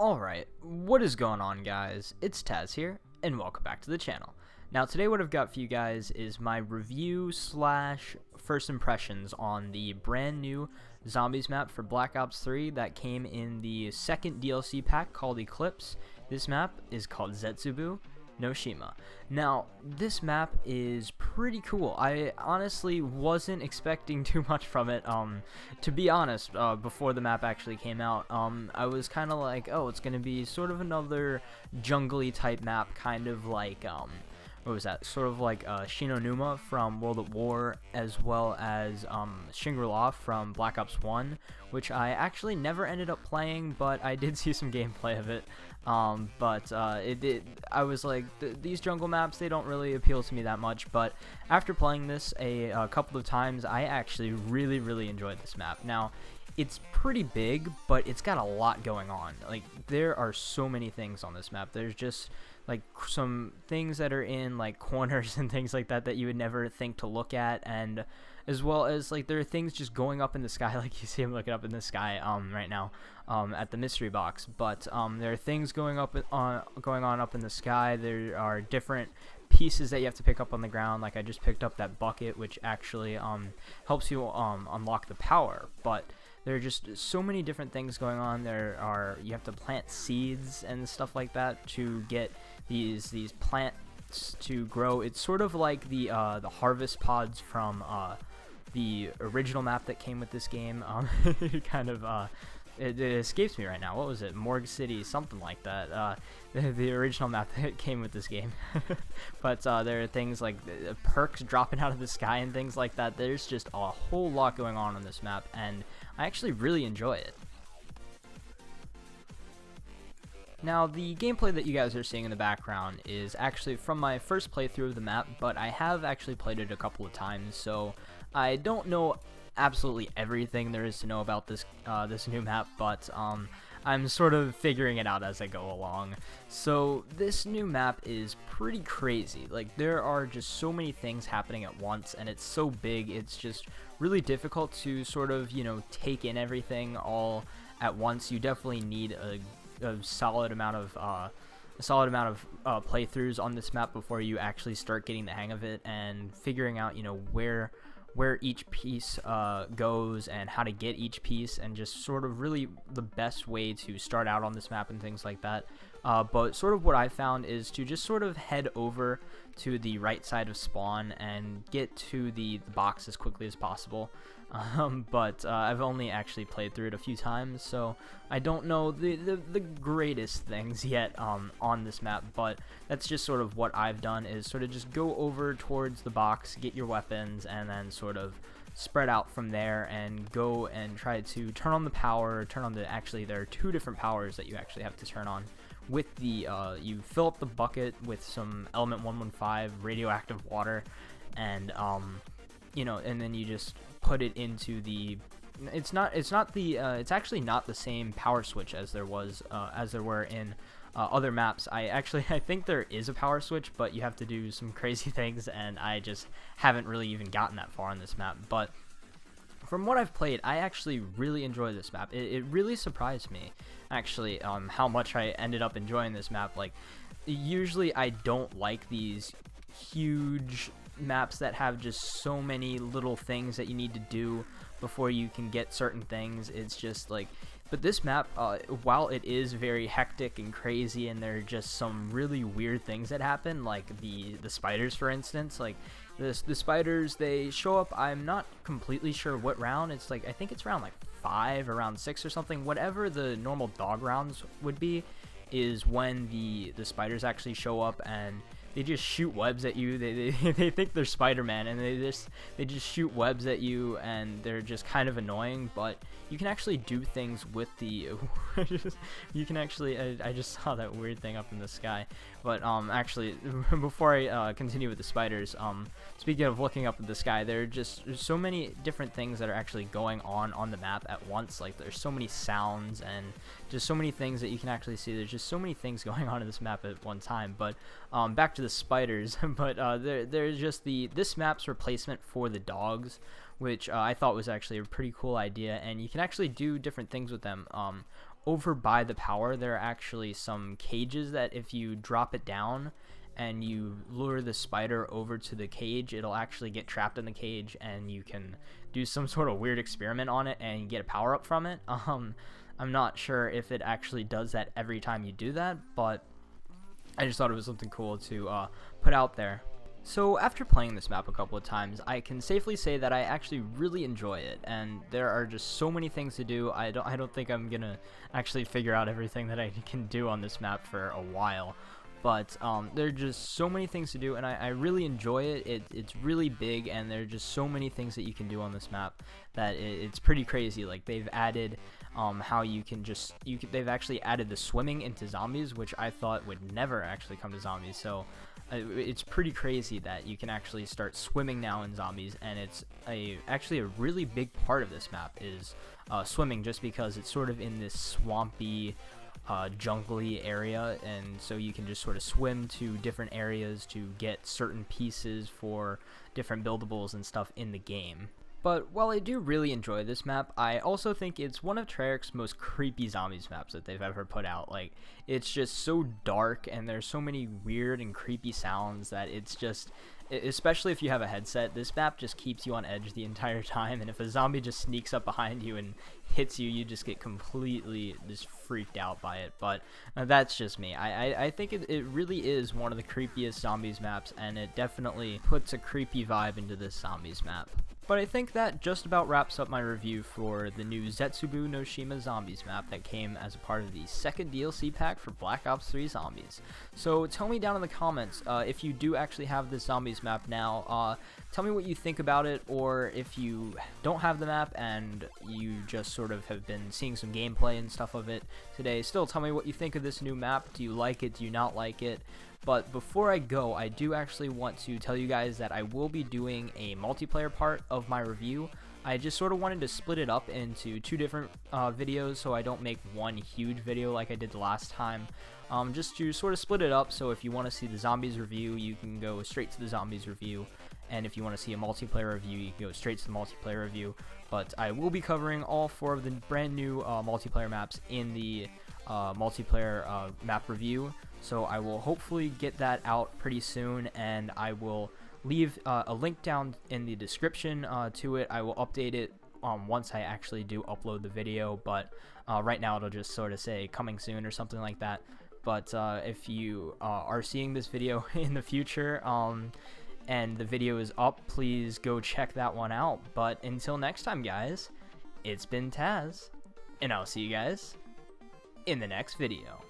Alright, what is going on, guys? It's Tazz here, and welcome back to the channel. Now today what I've got for you guys is my review slash first impressions on the brand new Zombies map for Black Ops 3 that came in the second DLC pack called Eclipse. This map is called Zetsubou, no Shima. Now, this map is pretty cool. I honestly wasn't expecting too much from it. To be honest, before the map actually came out, I was kind of like, oh, it's going to be sort of another jungly type map, kind of like, what was that? Sort of like Shinonuma from World at War, as well as Shangri-La from Black Ops 1, which I actually never ended up playing, but I did see some gameplay of it. I was like, these jungle maps, they don't really appeal to me that much, but after playing this a couple of times, I actually really enjoyed this map. Now, it's pretty big, but it's got a lot going on. Like, there are so many things on this map. There's just like some things that are in like corners and things like that that you would never think to look at, and as well as like there are things just going up in the sky, like you see him looking up in the sky right now at the mystery box. But there are things going on up in the sky. There are different pieces that you have to pick up on the ground. Like I just picked up that bucket, which actually helps you unlock the power. But there are just so many different things going on. You have to plant seeds and stuff like that to get these plants to grow. It's sort of like the harvest pods from the original map that came with this game. It escapes me right now. What was it? Morgue City, something like that. The original map that came with this game. But there are things like perks dropping out of the sky and things like that. There's just a whole lot going on this map, and I actually really enjoy it. Now, the gameplay that you guys are seeing in the background is actually from my first playthrough of the map, but I have actually played it a couple of times, so I don't know absolutely everything there is to know about this new map, but I'm sort of figuring it out as I go along. So this new map is pretty crazy. Like, there are just so many things happening at once, and it's so big, it's just really difficult to sort of, you know, take in everything all at once. You definitely need a solid amount of playthroughs on this map before you actually start getting the hang of it and figuring out, you know, where each piece goes and how to get each piece, and just sort of really the best way to start out on this map and things like that. But sort of what I found is to just sort of head over to the right side of spawn and get to the box as quickly as possible. But I've only actually played through it a few times, so I don't know the greatest things yet on this map, but that's just sort of what I've done, is sort of just go over towards the box, get your weapons, and then sort of spread out from there and go and try to turn on the power, actually there are two different powers that you actually have to turn on. With the you fill up the bucket with some element 115 radioactive water, and you know, and then you just put it into the it's actually not the same power switch as there were in other maps. I think there is a power switch, but you have to do some crazy things, and I just haven't really even gotten that far on this map. But from what I've played, I actually really enjoy this map. It really surprised me, actually, how much I ended up enjoying this map. Like, usually I don't like these huge maps that have just so many little things that you need to do before you can get certain things. It's just like, but this map, while it is very hectic and crazy, and there are just some really weird things that happen, like the spiders, for instance. Like the spiders, they show up, I'm not completely sure what round. It's like, I think it's round like 5 or round 6 or something. Whatever the normal dog rounds would be is when the spiders actually show up, and they just shoot webs at you. They think they're Spider-Man, and they just shoot webs at you, and they're just kind of annoying. But you can actually do things with the you can actually I just saw that weird thing up in the sky. But actually, before I continue with the spiders, speaking of looking up at the sky, there's so many different things that are actually going on the map at once. Like, there's so many sounds and just so many things that you can actually see. There's just so many things going on in this map at one time. But back to the spiders. But there's just this map's replacement for the dogs, which I thought was actually a pretty cool idea, and you can actually do different things with them. over by the power, there are actually some cages that if you drop it down and you lure the spider over to the cage, it'll actually get trapped in the cage, and you can do some sort of weird experiment on it and get a power up from it. I'm not sure if it actually does that every time you do that, but I just thought it was something cool to put out there. So after playing this map a couple of times, I can safely say that I actually really enjoy it, and there are just so many things to do. I don't think I'm gonna actually figure out everything that I can do on this map for a while. But there are just so many things to do, and I really enjoy it. It's really big, and there are just so many things that you can do on this map that it's pretty crazy. Like, they've added how you can just they've actually added the swimming into zombies, which I thought would never actually come to zombies. So it's pretty crazy that you can actually start swimming now in zombies, and it's actually a really big part of this map is swimming, just because it's sort of in this swampy, jungly area, and so you can just sort of swim to different areas to get certain pieces for different buildables and stuff in the game. But while I do really enjoy this map, I also think it's one of Treyarch's most creepy zombies maps that they've ever put out. Like, it's just so dark, and there's so many weird and creepy sounds that it's just, especially if you have a headset, this map just keeps you on edge the entire time, and if a zombie just sneaks up behind you and hits you, you just get completely just freaked out by it. But that's just me. I think it really is one of the creepiest zombies maps, and it definitely puts a creepy vibe into this zombies map. But I think that just about wraps up my review for the new Zetsubou no Shima Zombies map that came as a part of the second DLC pack for Black Ops 3 Zombies. So tell me down in the comments if you do actually have this Zombies map now. Tell me what you think about it, or if you don't have the map and you just sort of have been seeing some gameplay and stuff of it today. Still, tell me what you think of this new map. Do you like it? Do you not like it? But before I go, I do actually want to tell you guys that I will be doing a multiplayer part of my review. I just sort of wanted to split it up into two different videos, so I don't make one huge video like I did the last time. Just to sort of split it up, so if you want to see the Zombies review, you can go straight to the Zombies review, and if you want to see a multiplayer review, you can go straight to the multiplayer review. But I will be covering all 4 of the brand new multiplayer maps in the multiplayer map review. So I will hopefully get that out pretty soon, and I will leave a link down in the description to it. I will update it once I actually do upload the video, but right now it'll just sort of say coming soon or something like that. But if you are seeing this video in the future and the video is up, please go check that one out. But until next time, guys, it's been Tazz, and I'll see you guys in the next video.